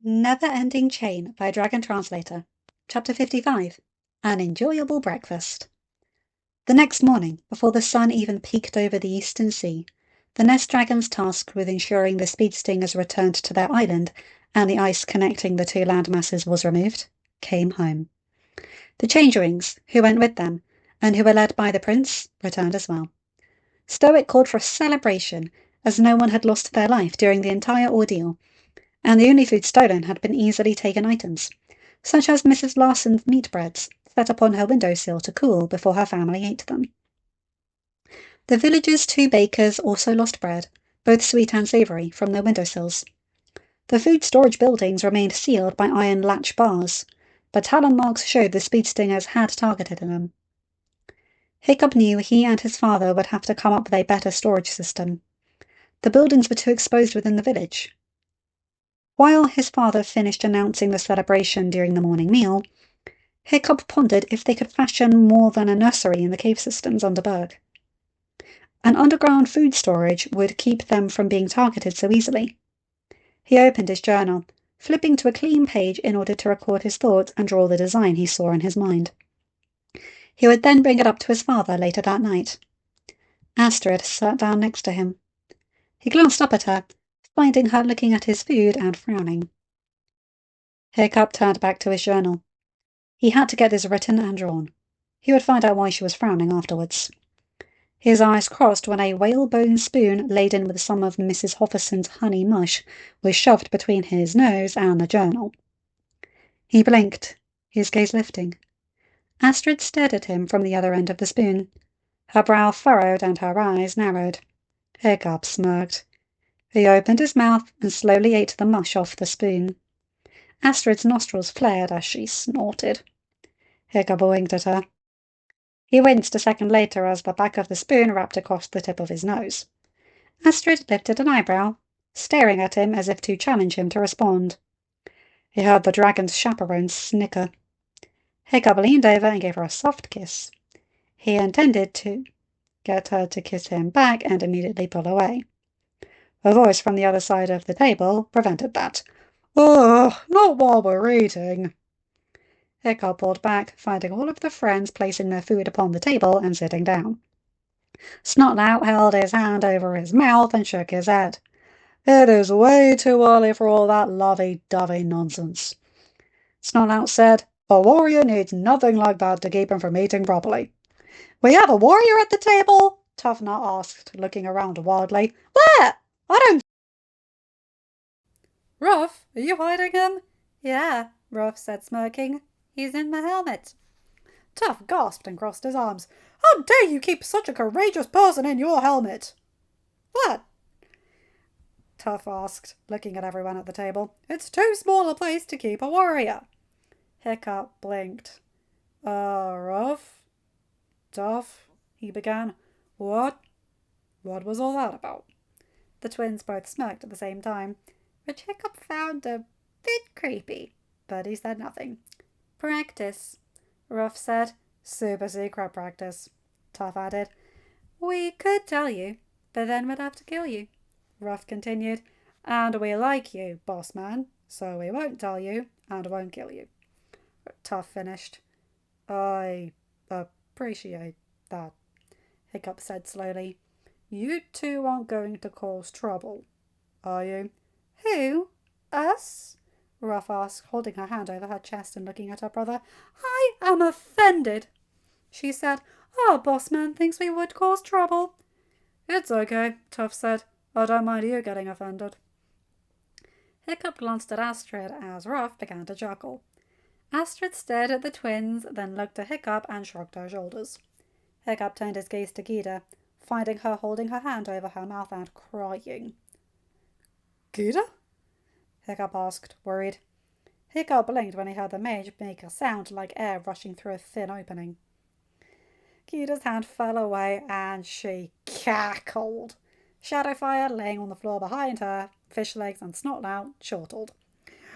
Never-Ending Chain by Dragon Translator. Chapter 55. An Enjoyable Breakfast. The next morning, before the sun even peeked over the eastern sea, the Nest Dragons tasked with ensuring the speed stingers returned to their island and the ice connecting the two land masses was removed, came home. The Changelings, who went with them, and who were led by the prince, returned as well. Stoic called for a celebration, as no one had lost their life during the entire ordeal, and the only food stolen had been easily taken items, such as Mrs. Larson's meat breads, set upon her windowsill to cool before her family ate them. The village's two bakers also lost bread, both sweet and savoury, from their windowsills. The food storage buildings remained sealed by iron latch bars, but talon marks showed the speed stingers had targeted them. Hiccup knew he and his father would have to come up with a better storage system. The buildings were too exposed within the village. While his father finished announcing the celebration during the morning meal, Hiccup pondered if they could fashion more than a nursery in the cave systems under Berg. An underground food storage would keep them from being targeted so easily. He opened his journal, flipping to a clean page in order to record his thoughts and draw the design he saw in his mind. He would then bring it up to his father later that night. Astrid sat down next to him. He glanced up at her, finding her looking at his food and frowning. Hiccup turned back to his journal. He had to get this written and drawn. He would find out why she was frowning afterwards. His eyes crossed when a whalebone spoon laden with some of Mrs. Hofferson's honey mush was shoved between his nose and the journal. He blinked, his gaze lifting. Astrid stared at him from the other end of the spoon. Her brow furrowed and her eyes narrowed. Hiccup smirked. He opened his mouth and slowly ate the mush off the spoon. Astrid's nostrils flared as she snorted. Hiccup winked at her. He winced a second later as the back of the spoon wrapped across the tip of his nose. Astrid lifted an eyebrow, staring at him as if to challenge him to respond. He heard the dragon's chaperone snicker. Hiccup leaned over and gave her a soft kiss. He intended to get her to kiss him back and immediately pull away. A voice from the other side of the table prevented that. Ugh, not while we're eating. Hiccup pulled back, finding all of the friends placing their food upon the table and sitting down. Snotlout held his hand over his mouth and shook his head. It is way too early for all that lovey-dovey nonsense. Snotlout said, a warrior needs nothing like that to keep him from eating properly. We have a warrior at the table? Toughnut asked, looking around wildly. Where? I don't... Ruff, are you hiding him? Yeah, Ruff said, smirking. He's in my helmet. Tough gasped and crossed his arms. How dare you keep such a courageous person in your helmet? What? Tough asked, looking at everyone at the table. It's too small a place to keep a warrior. Hiccup blinked. Ruff? Tough? He began. What? What was all that about? The twins both smirked at the same time, which Hiccup found a bit creepy, but he said nothing. Practice, Ruff said. Super secret practice, Tough added. We could tell you, but then we'd have to kill you, Ruff continued. And we like you, boss man, so we won't tell you and won't kill you, Tough finished. I appreciate that, Hiccup said slowly. You two aren't going to cause trouble, are you? Who? Us? Ruff asked, holding her hand over her chest and looking at her brother. I am offended, she said. Our boss man thinks we would cause trouble. It's okay, Tough said. I don't mind you getting offended. Hiccup glanced at Astrid as Ruff began to chuckle. Astrid stared at the twins, then looked at Hiccup and shrugged her shoulders. Hiccup turned his gaze to Gita, finding her holding her hand over her mouth and crying. Gita? Hiccup asked, worried. Hiccup blinked when he heard the mage make a sound like air rushing through a thin opening. Gita's hand fell away and she cackled. Shadowfire, laying on the floor behind her, fish legs and Snotlout, chortled.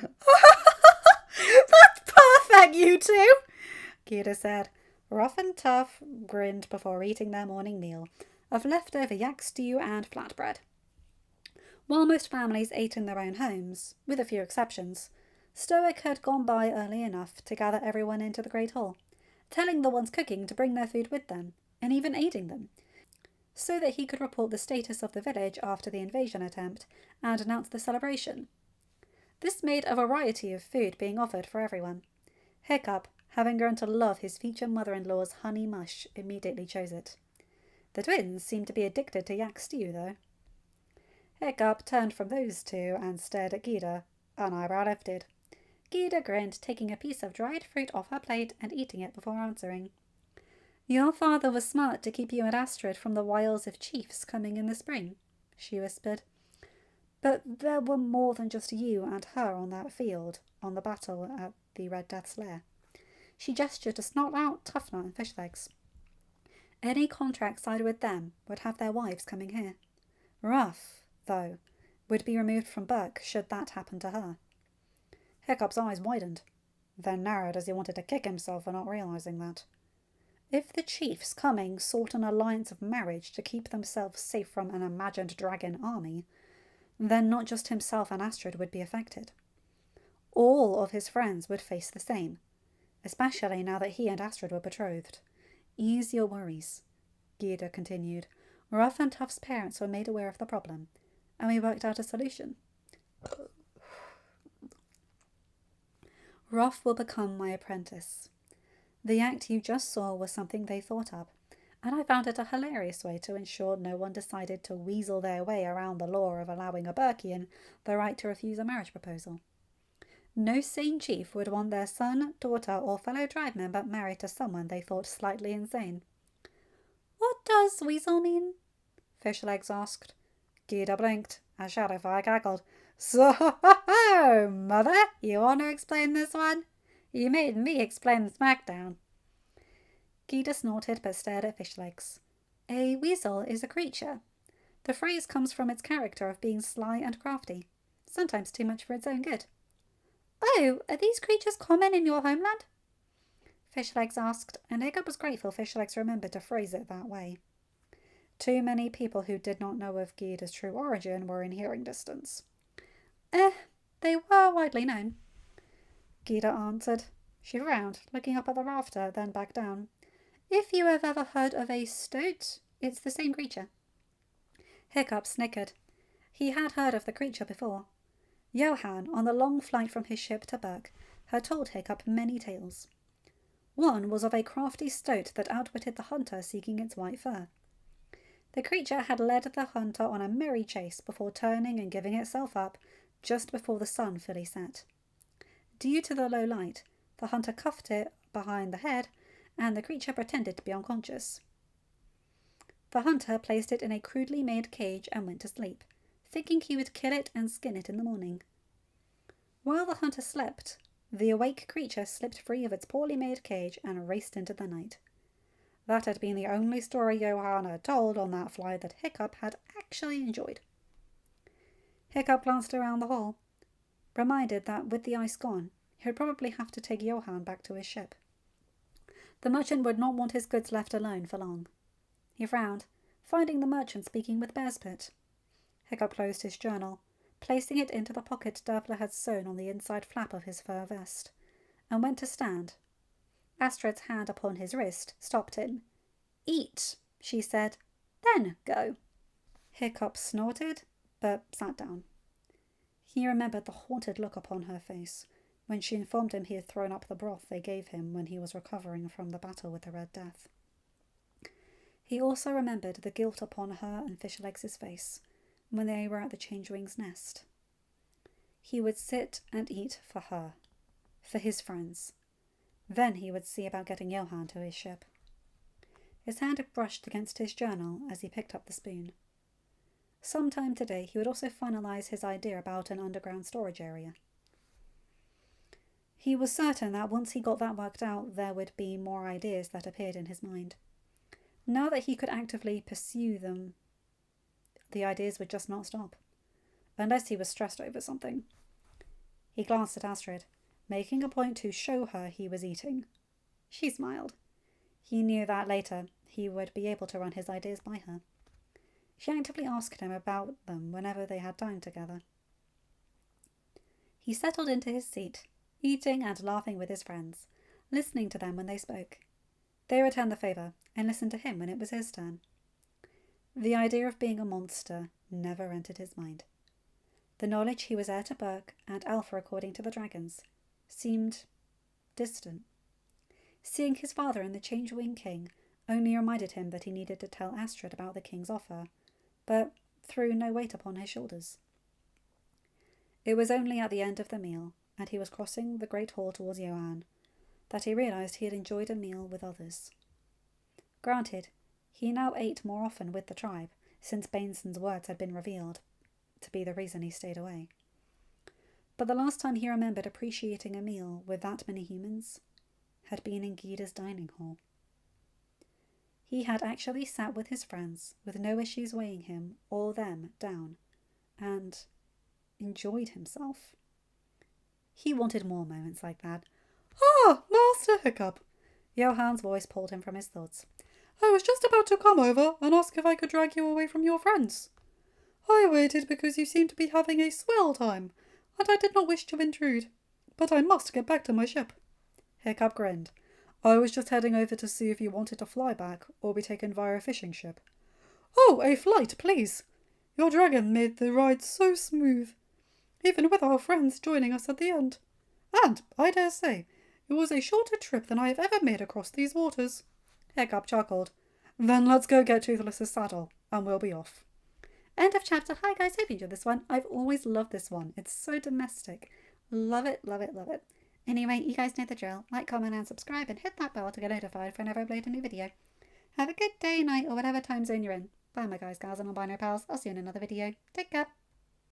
That's perfect, you two, Gita said. Ruff and Tough grinned before eating their morning meal of leftover yak stew and flatbread. While most families ate in their own homes, with a few exceptions, Stoic had gone by early enough to gather everyone into the great hall, telling the ones cooking to bring their food with them, and even aiding them, so that he could report the status of the village after the invasion attempt and announce the celebration. This made a variety of food being offered for everyone. Hiccup, having grown to love his future mother-in-law's honey mush, immediately chose it. The twins seemed to be addicted to yak stew, though. Hiccup turned from those two and stared at Gita, an eyebrow lifted. Gita grinned, taking a piece of dried fruit off her plate and eating it before answering. "Your father was smart to keep you and Astrid from the wiles of chiefs coming in the spring," she whispered. "But there were more than just you and her on that field, on the battle at the Red Death's lair." She gestured to Snot-Out, Toughnut, and Fishlegs. "Any contract sided with them would have their wives coming here. Rough, though, would be removed from Burke should that happen to her." Hiccup's eyes widened, then narrowed as he wanted to kick himself for not realizing that. If the chiefs coming sought an alliance of marriage to keep themselves safe from an imagined dragon army, then not just himself and Astrid would be affected. All of his friends would face the same, especially now that he and Astrid were betrothed. "Ease your worries," Gita continued. "Rough and Tough's parents were made aware of the problem, and we worked out a solution. Rough will become my apprentice. The act you just saw was something they thought up, and I found it a hilarious way to ensure no one decided to weasel their way around the law of allowing a Burkian the right to refuse a marriage proposal. No sane chief would want their son, daughter, or fellow tribe member married to someone they thought slightly insane." "What does weasel mean?" Fishlegs asked. Gita blinked, and Shadowfire cackled. "So, mother, you want to explain this one? You made me explain the Smackdown." Gita snorted but stared at Fishlegs. "A weasel is a creature. The phrase comes from its character of being sly and crafty, sometimes too much for its own good." "Oh, are these creatures common in your homeland?" Fishlegs asked, and Hiccup was grateful Fishlegs remembered to phrase it that way. Too many people who did not know of Gita's true origin were in hearing distance. They were widely known," Gita answered. She frowned, looking up at the rafter, then back down. "If you have ever heard of a stoat, it's the same creature." Hiccup snickered. He had heard of the creature before. Johann, on the long flight from his ship to Burke, had told Hiccup many tales. One was of a crafty stoat that outwitted the hunter seeking its white fur. The creature had led the hunter on a merry chase before turning and giving itself up just before the sun fully set. Due to the low light, the hunter cuffed it behind the head, and the creature pretended to be unconscious. The hunter placed it in a crudely made cage and went to sleep, thinking he would kill it and skin it in the morning. While the hunter slept, the awake creature slipped free of its poorly made cage and raced into the night. That had been the only story Johann had told on that flight that Hiccup had actually enjoyed. Hiccup glanced around the hall, reminded that with the ice gone, he would probably have to take Johann back to his ship. The merchant would not want his goods left alone for long. He frowned, finding the merchant speaking with Bearspit. Hiccup closed his journal, placing it into the pocket Dervla had sewn on the inside flap of his fur vest, and went to stand. Astrid's hand upon his wrist stopped him. "Eat," she said, "then go." Hiccup snorted, but sat down. He remembered the haunted look upon her face when she informed him he had thrown up the broth they gave him when he was recovering from the battle with the Red Death. He also remembered the guilt upon her and Fishlegs' face when they were at the Changewing's nest. He would sit and eat for her, for his friends. Then he would see about getting Johann to his ship. His hand brushed against his journal as he picked up the spoon. Sometime today he would also finalize his idea about an underground storage area. He was certain that once he got that worked out, there would be more ideas that appeared in his mind. Now that he could actively pursue them, the ideas would just not stop, unless he was stressed over something. He glanced at Astrid, making a point to show her he was eating. She smiled. He knew that later he would be able to run his ideas by her. She actively asked him about them whenever they had time together. He settled into his seat, eating and laughing with his friends, listening to them when they spoke. They returned the favour and listened to him when it was his turn. The idea of being a monster never entered his mind. The knowledge he was heir to Burke and Alpha according to the dragons seemed distant. Seeing his father and the Change-Wing King only reminded him that he needed to tell Astrid about the king's offer, but threw no weight upon his shoulders. It was only at the end of the meal, and he was crossing the great hall towards Johann, that he realised he had enjoyed a meal with others. Granted, he now ate more often with the tribe, since Bainson's words had been revealed to be the reason he stayed away. But the last time he remembered appreciating a meal with that many humans had been in Gyda's dining hall. He had actually sat with his friends, with no issues weighing him or them down, and enjoyed himself. He wanted more moments like that. Ah, Master Hiccup! Johann's voice pulled him from his thoughts. I was just about to come over and ask if I could drag you away from your friends. I waited because you seemed to be having a swell time, and I did not wish to intrude. But I must get back to my ship. Hiccup grinned. I was just heading over to see if you wanted to fly back or be taken via a fishing ship. Oh, a flight, please! Your dragon made the ride so smooth, even with our friends joining us at the end. And, I dare say, it was a shorter trip than I have ever made across these waters. Hiccup chuckled. Then let's go get Toothless's saddle, and we'll be off. End of chapter. Hi guys, hope you enjoyed this one. I've always loved this one. It's so domestic. Love it, love it, love it. Anyway, you guys know the drill. Like, comment and subscribe and hit that bell to get notified whenever I upload a new video. Have a good day, night, or whatever time zone you're in. Bye my guys, gals and albino pals. I'll see you in another video. Take care.